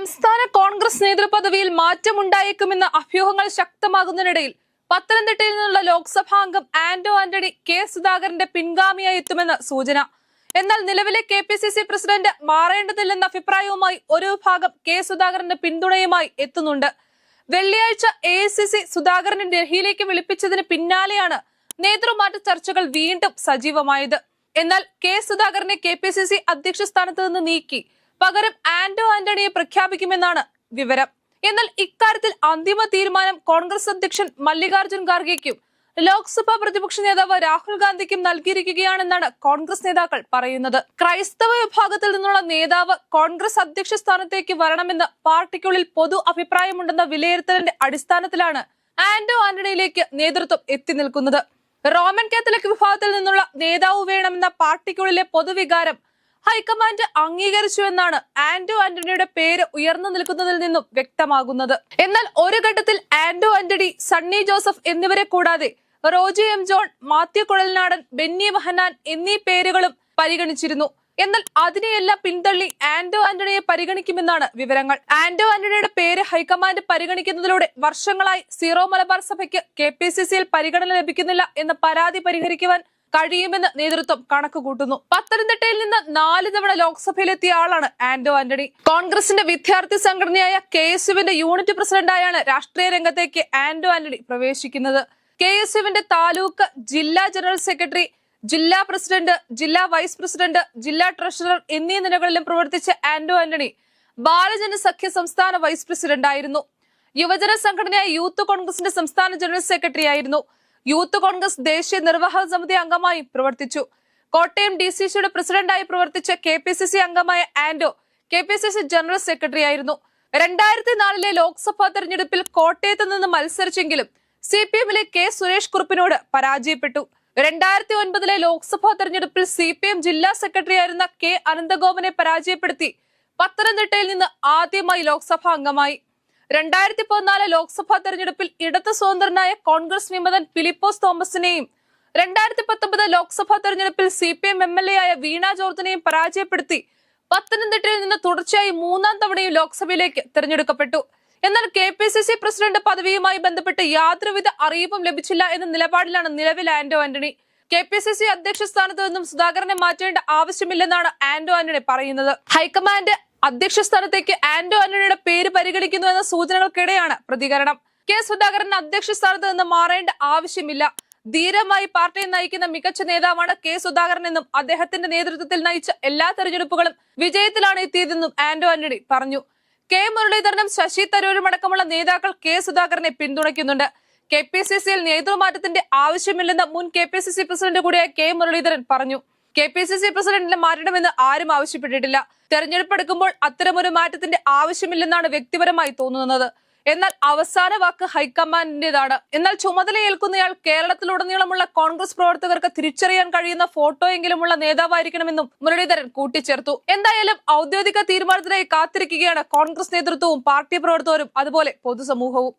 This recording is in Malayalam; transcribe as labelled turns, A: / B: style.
A: സംസ്ഥാന കോൺഗ്രസ് നേതൃപദവിയിൽ മാറ്റമുണ്ടായേക്കുമെന്ന അഭ്യൂഹങ്ങൾ ശക്തമാകുന്നതിനിടയിൽ പത്തനംതിട്ടയിൽ നിന്നുള്ള ലോക്സഭാ അംഗം ആന്റോ ആന്റണി കെ സുധാകരന്റെ പിൻഗാമിയായി എത്തുമെന്ന് സൂചന. എന്നാൽ നിലവിലെ KPCC പ്രസിഡന്റ് മാറേണ്ടതില്ലെന്ന അഭിപ്രായവുമായി ഒരു വിഭാഗം കെ സുധാകരന്റെ പിന്തുണയുമായി എത്തുന്നുണ്ട്. വെള്ളിയാഴ്ച AICC സുധാകരനെ ഡൽഹിയിലേക്ക് വിളിപ്പിച്ചതിന് പിന്നാലെയാണ് നേതൃമാറ്റ ചർച്ചകൾ വീണ്ടും സജീവമായത്. എന്നാൽ കെ സുധാകരനെ KPCC അധ്യക്ഷ സ്ഥാനത്ത് നിന്ന് നീക്കി പകരം ആന്റോ ആന്റണിയെ പ്രഖ്യാപിക്കുമെന്നാണ് വിവരം. എന്നാൽ ഇക്കാര്യത്തിൽ അന്തിമ തീരുമാനം കോൺഗ്രസ് അധ്യക്ഷൻ മല്ലികാർജ്ജുൻ ഖാർഗെയ്ക്കും ലോക്സഭാ പ്രതിപക്ഷ നേതാവ് രാഹുൽ ഗാന്ധിക്കും നൽകിയിരിക്കുകയാണെന്നാണ് കോൺഗ്രസ് നേതാക്കൾ പറയുന്നത്. ക്രൈസ്തവ വിഭാഗത്തിൽ നിന്നുള്ള നേതാവ് കോൺഗ്രസ് അധ്യക്ഷ സ്ഥാനത്തേക്ക് വരണമെന്ന് പാർട്ടിക്കുള്ളിൽ പൊതു അഭിപ്രായമുണ്ടെന്ന വിലയിരുത്തലിന്റെ അടിസ്ഥാനത്തിലാണ് ആന്റോ ആന്റണിയിലേക്ക് നേതൃത്വം എത്തി നിൽക്കുന്നത്. റോമൻ കാത്തലിക് വിഭാഗത്തിൽ നിന്നുള്ള നേതാവ് വേണമെന്ന പാർട്ടിക്കുള്ളിലെ പൊതുവികാരം ഹൈക്കമാൻഡ് അംഗീകരിച്ചുവെന്നാണ് ആന്റോ ആന്റണിയുടെ പേര് ഉയർന്നു നിൽക്കുന്നതിൽ നിന്നും വ്യക്തമാകുന്നത്. എന്നാൽ ഒരു ഘട്ടത്തിൽ ആന്റോ ആന്റണി, സണ്ണി ജോസഫ് എന്നിവരെ കൂടാതെ റോജി എം ജോൺ, മാത്യു കുഴൽനാടൻ, ബെന്നി ബെഹനാൻ എന്നീ പേരുകളും പരിഗണിച്ചിരുന്നു. എന്നാൽ അതിനെയെല്ലാം പിന്തള്ളി ആന്റോ ആന്റണിയെ പരിഗണിക്കുമെന്നാണ് വിവരങ്ങൾ. ആന്റോ ആന്റണിയുടെ പേര് ഹൈക്കമാൻഡ് പരിഗണിക്കുന്നതിലൂടെ വർഷങ്ങളായി സീറോ മലബാർ സഭയ്ക്ക് KPCCയിൽ പരിഗണന ലഭിക്കുന്നില്ല എന്ന പരാതി പരിഹരിക്കുവാൻ കഴിയുമെന്ന് നേതൃത്വം കണക്കുകൂട്ടുന്നു. പത്തനംതിട്ടയിൽ നിന്ന് 4 തവണ ലോക്സഭയിലെത്തിയ ആളാണ് ആന്റോ ആന്റണി. കോൺഗ്രസിന്റെ വിദ്യാർത്ഥി സംഘടനയായ KSUവിന്റെ യൂണിറ്റ് പ്രസിഡന്റായാണ് രാഷ്ട്രീയ രംഗത്തേക്ക് ആന്റോ ആന്റണി പ്രവേശിക്കുന്നത്. KSUവിന്റെ താലൂക്ക്, ജില്ലാ ജനറൽ സെക്രട്ടറി, ജില്ലാ പ്രസിഡന്റ്, ജില്ലാ വൈസ് പ്രസിഡന്റ്, ജില്ലാ ട്രഷറർ എന്നീ നിലകളിലും പ്രവർത്തിച്ച ആന്റോ ആന്റണി ബാലജന സഖ്യ സംസ്ഥാന വൈസ് പ്രസിഡന്റ് ആയിരുന്നു. യുവജന സംഘടനയായ യൂത്ത് കോൺഗ്രസിന്റെ സംസ്ഥാന ജനറൽ സെക്രട്ടറി ആയിരുന്നു. യൂത്ത് കോൺഗ്രസ് ദേശീയ നിർവാഹക സമിതി അംഗമായി പ്രവർത്തിച്ചു. കോട്ടയം DCCയുടെ പ്രസിഡന്റായി പ്രവർത്തിച്ച KPCC അംഗമായ ആന്റോ KPCC ജനറൽ സെക്രട്ടറി ആയിരുന്നു. 2004 ലോക്സഭാ തെരഞ്ഞെടുപ്പിൽ കോട്ടയത്ത് നിന്ന് മത്സരിച്ചെങ്കിലും CPMലെ K സുരേഷ് കുറുപ്പിനോട് പരാജയപ്പെട്ടു. 2009 ലോക്സഭാ തെരഞ്ഞെടുപ്പിൽ CPM ജില്ലാ സെക്രട്ടറി ആയിരുന്ന K അനന്തഗോപനെ പരാജയപ്പെടുത്തി പത്തനംതിട്ടയിൽ നിന്ന് ആദ്യമായി ലോക്സഭാ അംഗമായി. 2014 ലോക്സഭാ തെരഞ്ഞെടുപ്പിൽ ഇടത് സ്വതന്ത്രനായ കോൺഗ്രസ് വിമതൻ ഫിലിപ്പോസ് തോമസിനെയും 2019 ലോക്സഭാ തെരഞ്ഞെടുപ്പിൽ CPM MLA ആയ വീണ ജോർജിനെയും പരാജയപ്പെടുത്തി പത്തനംതിട്ടയിൽ നിന്ന് തുടർച്ചയായി 3ാം തവണയും ലോക്സഭയിലേക്ക് തെരഞ്ഞെടുക്കപ്പെട്ടു. എന്നാൽ KPCC പ്രസിഡന്റ് പദവിയുമായി ബന്ധപ്പെട്ട് യാതൊരുവിധ അറിയിപ്പും ലഭിച്ചില്ല എന്ന നിലപാടിലാണ് നിലവിൽ ആന്റോ ആന്റണി. KPCC അധ്യക്ഷ സ്ഥാനത്ത് നിന്നും സുധാകരനെ മാറ്റേണ്ട ആവശ്യമില്ലെന്നാണ് ആന്റോ ആന്റണി പറയുന്നത്. ഹൈക്കമാൻഡ് അധ്യക്ഷ സ്ഥാനത്തേക്ക് ആന്റോ ആന്റണിയുടെ പേര് പരിഗണിക്കുന്നു എന്ന സൂചനകൾക്കിടെയാണ് പ്രതികരണം. കെ സുധാകരൻ അധ്യക്ഷ സ്ഥാനത്ത് നിന്ന് മാറേണ്ട ആവശ്യമില്ല. ധീരമായി പാർട്ടിയെ നയിക്കുന്ന മികച്ച നേതാവാണ് കെ സുധാകരൻ എന്നും അദ്ദേഹത്തിന്റെ നേതൃത്വത്തിൽ നയിച്ച എല്ലാ തെരഞ്ഞെടുപ്പുകളും വിജയത്തിലാണ് എത്തിയതെന്നും ആന്റോ ആന്റണി പറഞ്ഞു. കെ മുരളീധരനും ശശി തരൂരും അടക്കമുള്ള നേതാക്കൾ കെ സുധാകരനെ പിന്തുണയ്ക്കുന്നുണ്ട്. KPCCയിൽ നേതൃമാറ്റത്തിന്റെ ആവശ്യമില്ലെന്ന് മുൻ KPCC പ്രസിഡന്റ് കൂടിയായ കെ മുരളീധരൻ പറഞ്ഞു. KPCC പ്രസിഡന്റിനെ മാറ്റണമെന്ന് ആരും ആവശ്യപ്പെട്ടിട്ടില്ല. തെരഞ്ഞെടുപ്പ് എടുക്കുമ്പോൾ അത്തരമൊരു മാറ്റത്തിന്റെ ആവശ്യമില്ലെന്നാണ് വ്യക്തിപരമായി തോന്നുന്നത്. എന്നാൽ അവസാന വാക്ക് ഹൈക്കമാൻഡിന്റേതാണ്. എന്നാൽ ചുമതലയേൽക്കുന്നയാൾ കേരളത്തിലുടനീളമുള്ള കോൺഗ്രസ് പ്രവർത്തകർക്ക് തിരിച്ചറിയാൻ കഴിയുന്ന ഫോട്ടോയെങ്കിലുമുള്ള നേതാവായിരിക്കണമെന്നും മുരളീധരൻ കൂട്ടിച്ചേർത്തു. എന്തായാലും ഔദ്യോഗിക തീരുമാനത്തിനായി കാത്തിരിക്കുകയാണ് കോൺഗ്രസ് നേതൃത്വവും പാർട്ടി പ്രവർത്തകരും അതുപോലെ പൊതുസമൂഹവും.